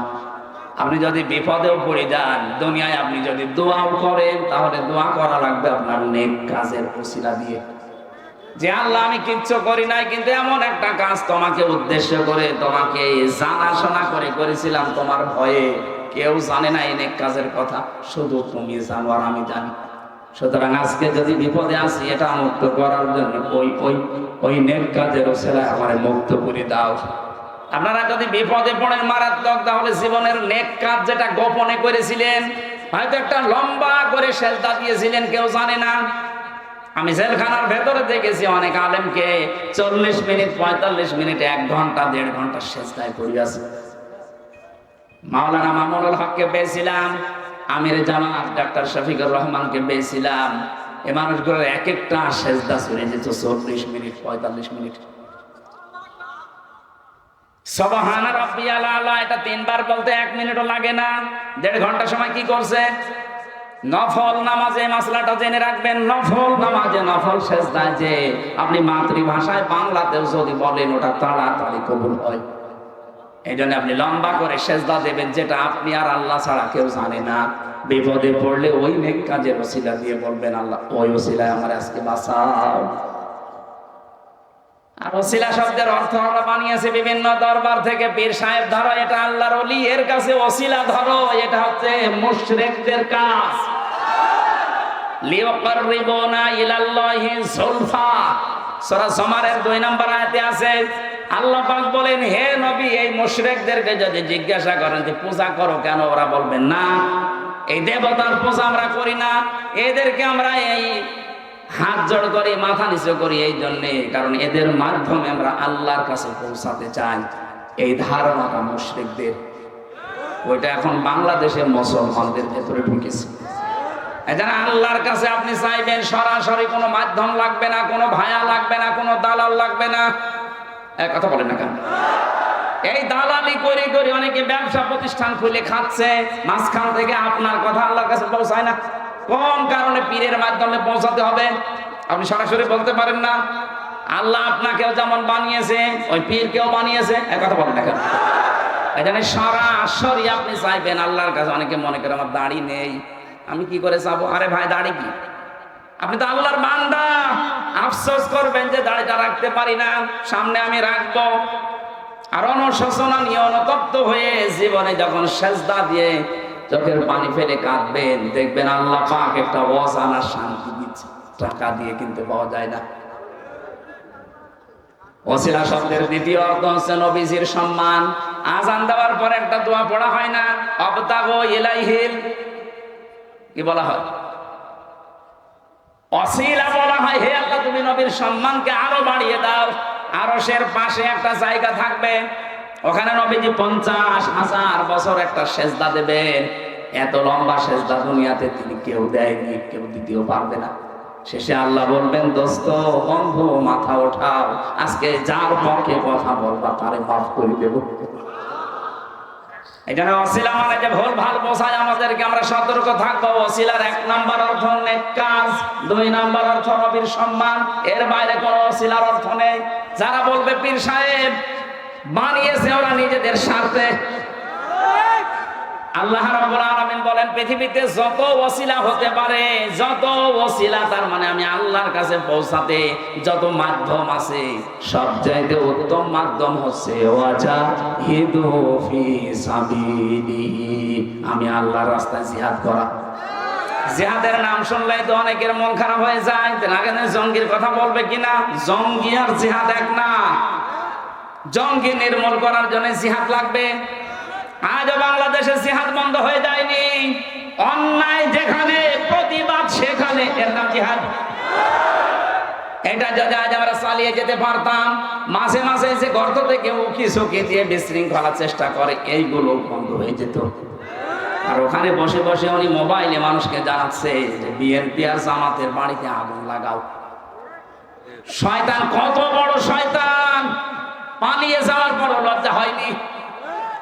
আপনি যদি বিপদেও পড়ে যান দুনিয়ায়, আপনি যদি দোয়াও করেন, তাহলে দোয়া করা লাগবে আপনার নেক কাজের ওসিলা দিয়ে, যে আল্লাহ আমি কিচ্ছু করি নাই, কিন্তু এমন একটা কাজ তোমাকে উদ্দেশ্য করে, তোমাকে জানাশোনা করে করেছিলাম তোমার ভয়ে। কেউ জানে না এই নেক কাজের কথা, শুধু তুমি জানো আর আমি জানি। সুতরাং আজকে যদি বিপদে আসি, এটা মুক্ত করার জন্য ওই নেক কাজের ওসিলায় আমার মুক্ত করে দাও। আপনারা যদি বিপদে পড়েন মারাত্মক, তাহলে জীবনের নেক কাজ যেটা গোপনে করেছিলেন, হয়তো একটা লম্বা করে সেজদা দিয়েছিলেন, কেউ জানে না, আমি জেলখানার ভেতরে দেখেছি অনেক আলেমকে 40 মিনিট 45 মিনিট 1 ঘন্টা 1.5 ঘন্টা সেজদায় পড়ে আছে। মাওলানা মামুনুল হককে পেয়েছিলাম, আমির জামাত ডাক্তার শফিকুর রহমানকে পেয়েছিলাম। এ মানুষগুলোর এক একটা সেজদা চলে যেত 40 মিনিট 45 মিনিট। সুবহান রাব্বিয়াল আলা, এটা 3 বার বলতে 1 মিনিটও লাগে না। 1.5 ঘন্টা সময় কি করছে? নফল নামাজে মাসলাটা জেনে রাখবেন, নফল নামাজে নফল সেজদায় যে আপনি মাতৃভাষায় বাংলাতেও যদি বলেন ওটা তাড়াতাড়ি কবুল হয়। এই জন্য আপনি লম্বা করে সেজদা দেবেন, যেটা আপনি আর আল্লাহ ছাড়া কেউ জানে না। বিপদে পড়লে ওই নেক কাজের ওসিলা দিয়ে বলবেন, আল্লাহ ওই ওসিলায় আমার আজকে বাঁচাও। আর ওসিলা শব্দের অর্থ আমরা বানিয়েছে বিভিন্ন দরবার থেকে। পীর সাহেব ধরো, এটা আল্লাহর ওলি, এর কাছে ওসিলা ধরো, এটা হচ্ছে মুশরিকদের কাজ। লিয়াকাররিবুনা ইলাল্লাহি যুলফা, সূরা জুমারের 2 নম্বর আয়াতে আছে। আল্লাহ পাক বলেন, হে নবী, এই মুশরিকদেরকে যদি জিজ্ঞাসা করেন যে পূজা করো কেন, ওরা বলবেন না, এই দেবতার পূজা আমরা করি না, এদেরকে আমরা এই হাত জোড় করি, মাথা নিচু করি এই জন্যে, কারণ এদের মাধ্যমে আমরা আল্লাহর কাছে পৌঁছাতে চাই। এই ধারণাটা মুশরিকদের, ওইটা এখন বাংলাদেশের মুসলমানদের ভেতরে ঢুকেছে। এজন্য আল্লাহর কাছে আপনি চাইবেন সরাসরি, কোনো মাধ্যম লাগবে না, কোনো ভায়া লাগবে না, কোনো দালাল লাগবে না। এক কথা বলেন না কেন? এই দালালি করে করে অনেকে ব্যবসা প্রতিষ্ঠান খুলে খাচ্ছে, মাঝখান থেকে আপনার কথা আল্লাহর কাছে পৌঁছায় না। কোন কারণে? পীরের মাধ্যমে পৌঁছাতে হবে। আপনি সরাসরি বলতে পারেন না। আল্লাহ আপনাকেও যেমন বানিয়েছে ওই পীরকেও বানিয়েছে। এক কথা বলেন না কেন? এই জন্য সরাসরি আপনি চাইবেন আল্লাহর কাছে। অনেকে মনে করে আমার দাড়ি নেই, আমি কি করে চাবো? আরে ভাই, দাড়ি কি? আপনি তো আল্লাহর বান্দা, আফসোস করবেন যে দাড়িটা রাখতে পারি না, সামনে আমি রাখবো। আর অনুশোচনা নিয়ে অনুতপ্ত হয়ে জীবনে যখন সেজদা দিয়ে চোখের পানি ফেলে কাঁদবেন, দেখবেন আল্লাহ পাক একটা অজানা শান্তি দিচ্ছে। টাকা দিয়ে কিনতে পাওয়া যায় না। ওসিলা শব্দের দ্বিতীয় অর্থ হচ্ছে নবীজির সম্মান। আযান দেওয়ার পর একটা দোয়া পড়া হয় না? আবতাগু ইলাইহিল, কি বলা হয়? ওসিলা বলা হয়, হে আল্লাহ তুমি নবীর সম্মানকে আরো বাড়িয়ে দাও। আরশের পাশে একটা জায়গা থাকবে, ওখানে নবীজি 50,000 বছর একটা সেজদা দেবেন। এত লম্বা সেজদা দুনিয়াতে তিনি কেউ দেয়নি, কেউ দিতেও পারবে না। শেষে আল্লাহ বলবেন, দোস্ত বন্ধু মাথা ওঠাও, আজকে যার পক্ষে কথা বলবা তারে মাফ করে দেব। এই জন্য ওসিলা মানে যে ভুল ভাল বোঝায় আমাদেরকে, আমরা সতর্ক থাকবো। ওসিলার 1 নম্বর অর্থ নেক কাজ, 2 নম্বর অর্থ নবীর সম্মান। এর বাইরে কোনো ওসিলার অর্থ নেই। যারা বলবে পীর সাহেব বানিয়েছে ওরা নিজেদের স্বার্থে। আল্লাহ রাব্বুল আলামিন বলেন, পৃথিবীতে যত ওসিলা হতে পারে, যত ওসিলা, তার মানে আমি আল্লাহর কাছে পৌঁছাতে যত মাধ্যম আছে, সবচাইতে উত্তম মাধ্যম হচ্ছে ওয়াজাহিদু ফি সাবিলিহি, আমি আল্লাহর রাস্তায় জিহাদ করা। জিহাদের নাম শুনলেই তো অনেকের মন খারাপ হয়ে যায়। আগে জঙ্গির কথা বলবে কিনা? জঙ্গি আর জিহাদ এক না। জঙ্গি নির্মূল করার জন্য জিহাদ লাগবে। আজও বাংলাদেশে জিহাদ বন্ধ হয়ে যায়নি। অন্যায় যেখানে, প্রতিবাদ সেখানে, এর নাম জিহাদ। এটা যদি আজ আমরা চালিয়ে যেতে পারতাম, মাঝে মাঝে যে গর্ত থেকে উকি ঝুঁকি দিয়ে বিশৃঙ্খলার চেষ্টা করে, এইগুলো বন্ধ হয়ে যেত। আর ওখানে বসে বসে উনি মোবাইলে মানুষকে জানাচ্ছে যে বিএনপি আর জামাতের বাড়িতে আগুন লাগাও। শয়তান কত বড় শয়তান! পালিয়ে যাওয়ার পরও লজ্জা হয়নি।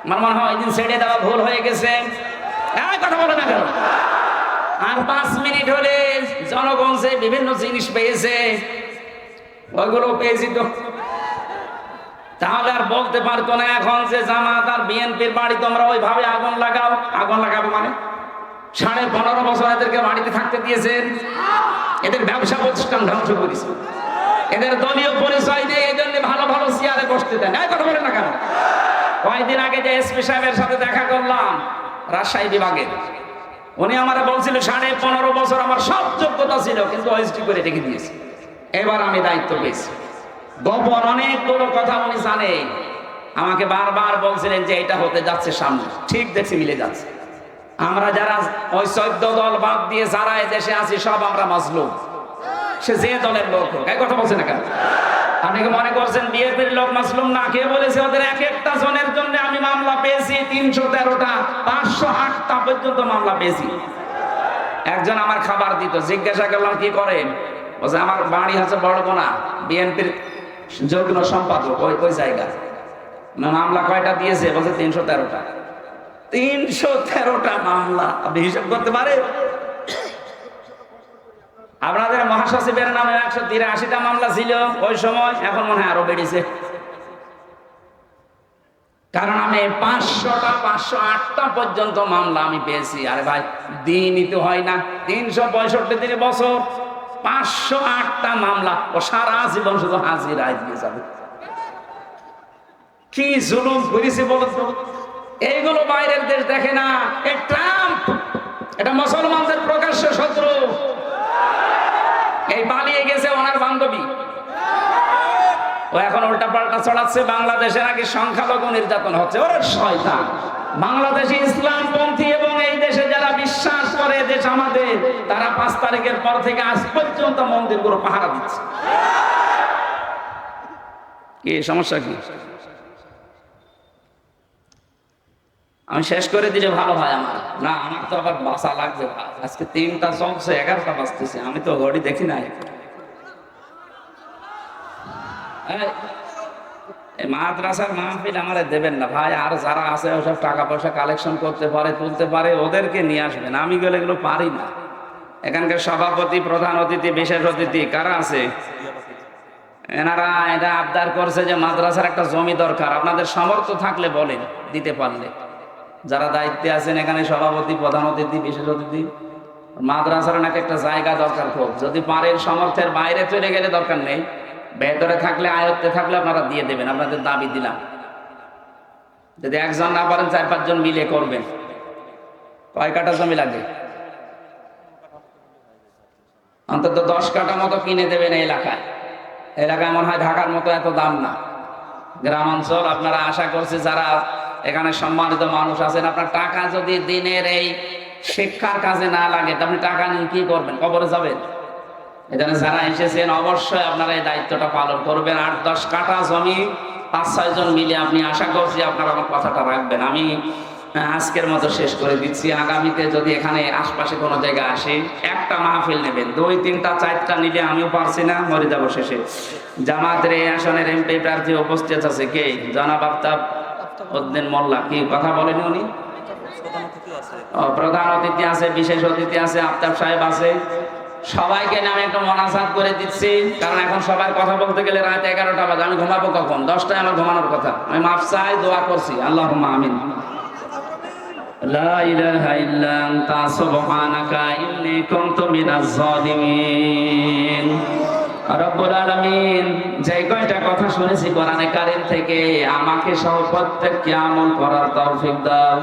আমার মনে হয় ওইদিন ছেড়ে দেওয়া ভুল হয়ে গেছে। কথা বলে না কেন? আর 5 মিনিট হলে জনগণ যে বিভিন্ন জিনিস পেয়েছে, ওইগুলো পেয়েছি তো। তাহলে আর বলতে পারতো না এখন যে জামাত আর বিএনপির বাড়ি তোমরা ওইভাবে আগুন লাগাও। আগুন লাগাবো মানে 15.5 বছর এদেরকে বাড়িতে থাকতে দিয়েছেন, এদের ব্যবসা প্রতিষ্ঠান ধ্বংস করেছে, এদের দলীয় পরিচয় নেই, এই জন্য ভালো ভালো চেয়ারে বসতে দেন। কথা বলে না কেন? কয়েকদিন আগে যে এসপি সাহেবের সাথে দেখা করলাম রাজশাহী বিভাগের, উনি আমার বলছিল 15.5 বছর আমার সব যোগ্যতা ছিল, কিন্তু ওএসডি করে রেখে দিয়েছে। এবার আমি দায়িত্ব পেয়েছি। গোপন অনেকগুলো কথা উনি জানে। আমাকে বারবার বলছিলেন যে এটা হতে যাচ্ছে সামনে। ঠিক দেখছি, মিলে যাচ্ছে। আমরা যারা ওই 14 দল বাদ দিয়ে যারা এদেশে আছি, সব আমরা মাজলুম, সে যে দলের লোক হোক। এই কথা বলছে না কেন? আপনি কি মনে করছেন বিএনপির লোক মাসলুম না খেয়ে বলেছে ওদের এক একটা জনের জন্য আমি মামলা পেয়েছি 313টা, 508টা পর্যন্ত মামলা পেয়েছি। একজন আমার খাবার দিত, জিজ্ঞাসা করলাম কি করেন? বলছে আমার বাড়ি হচ্ছে বড়গোনা, বিএনপির যুগ্ম সম্পাদক ওই জায়গায়। মামলা কয়টা দিয়েছে? বলছে 313টা। 313টা মামলা আপনি হিসাব করতে পারেন? আপনাদের মহাসচিবের নামে 183টা মামলা ছিল ওই সময়, এখন মনে হয় আরো বেড়েছে। কারণ আমি 500টা 508টা পর্যন্ত মামলা আমি পেয়েছি। আরে ভাই দিনই তো হয় না, 365 দিনে বছর 508টা মামলা, ও সারা জীবন শুধু হাজিরায় দিয়ে যাবে। কি জুলুম করেছে বলো তো? এইগুলো বাইরের দেশ দেখে না। এই ট্রাম্প এটা মুসলমানদের প্রকাশ্য শত্রু। এই পালিয়ে গেছে ওনার বান্ধবী, ও এখন উল্টা পাল্টা ছড়াচ্ছে বাংলাদেশে নাকি সংখ্যালঘু নির্যাতন হচ্ছে। ওরে শয়তান! বাংলাদেশে ইসলামপন্থী এবং এই দেশে যারা বিশ্বাস করে দেশ আমাদের, তারা 5 তারিখের পর থেকে আজ পর্যন্ত মন্দিরগুলো পাহারা দিচ্ছে। কি সমস্যা কি? আমি শেষ করে দিলে ভালো হয় আমার। না, আমার তো আবার বাসা লাগছে। আজকে 3টা চলছে, 11টা বাজতেছে, আমি তো ঘড়ি দেখি নাই। মাদ্রাসার মাহফিল আমারে দেবেন না ভাই। আর যারা আছে ওসব টাকা পয়সা কালেকশন করতে পারে, তুলতে পারে, ওদেরকে নিয়ে আসবেন। আমি গেলে এগুলো পারি না। এখানকার সভাপতি, প্রধান অতিথি, বিশেষ অতিথি কারা আছে? এনারা এটা আবদার করছে যে মাদ্রাসার একটা জমি দরকার। আপনাদের সামর্থ্য থাকলে বলেন, দিতে পারলে। যারা দায়িত্বে আছেন এখানে, সভাপতি, প্রধান অতিথি, বিশেষ অতিথি, মাদ্রাসার নাকি একটা জায়গা দরকার খুব। যদি পারেন, সামর্থ্যের বাইরে চলে গেলে দরকার নেই, ভেতরে থাকলে, আয়ত্তে থাকলে আপনারা দিয়ে দেবেন। আপনাদের দাবি দিলাম। যদি একজন না পারেন, 4-5 জন মিলে করবেন। কয় কাঠা জমি লাগে? অন্তত 10 কাঠা মতো কিনে দেবেন। এই এলাকায় মনে হয় ঢাকার মতো এত দাম না। গ্রামাঞ্চল আপনারা আশা করছি যারা এখানে সম্মানিত মানুষ আছেন, আপনার টাকা যদি দিনের এই শিক্ষার কাজে না লাগে, আপনি টাকা নিয়ে কি করবেন? কবরে যাবেন? এখানে যারা এসেছেন অবশ্যই আপনারা এই দায়িত্বটা পালন করবেন। 8-10 কাঠা জমি 5-6 জন মিলে, আপনি আশা করছি আপনারা আমার কথাটা রাখবেন। আমি আজকের মতো শেষ করে দিচ্ছি। আগামীতে যদি এখানে আশপাশে কোনো জায়গা আসে, একটা মাহফিল নেবেন। 2-3টা 4টা নিলে আমিও পারছি না, মরে যাবো শেষে। জামাতের এই আসনের এমপি প্রার্থী উপস্থিত আছে কে? জনাব আফতাব উদ্দিন মোল্লা। কি কথা বলেন উনি? প্রধান অতিথি আছে, বিশেষ অতিথি আছে, আফতাব সাহেব আছে। সবাইকে আমি একটু মোনাজাত করে দিচ্ছি, কারণ এখন সবার কথা বলতে গেলে রাত 11টা বাজে। আমি ঘুমাবো কখন? 10টায় আমার ঘুমানোর কথা। আমি মাফ চাই, দোয়া করছি। আল্লাহুম্মা আমিন। লা ইলাহা ইল্লা আনতা সুবহানাকা ইন্নী কুনতু মিনাজ জালিমিন। রব্বুল আলামিন, যে কয়টা কথা শুনেছি কোরআনে কারীম থেকে, আমাকে সহ প্রত্যেককে আমল করার তৌফিক দাও।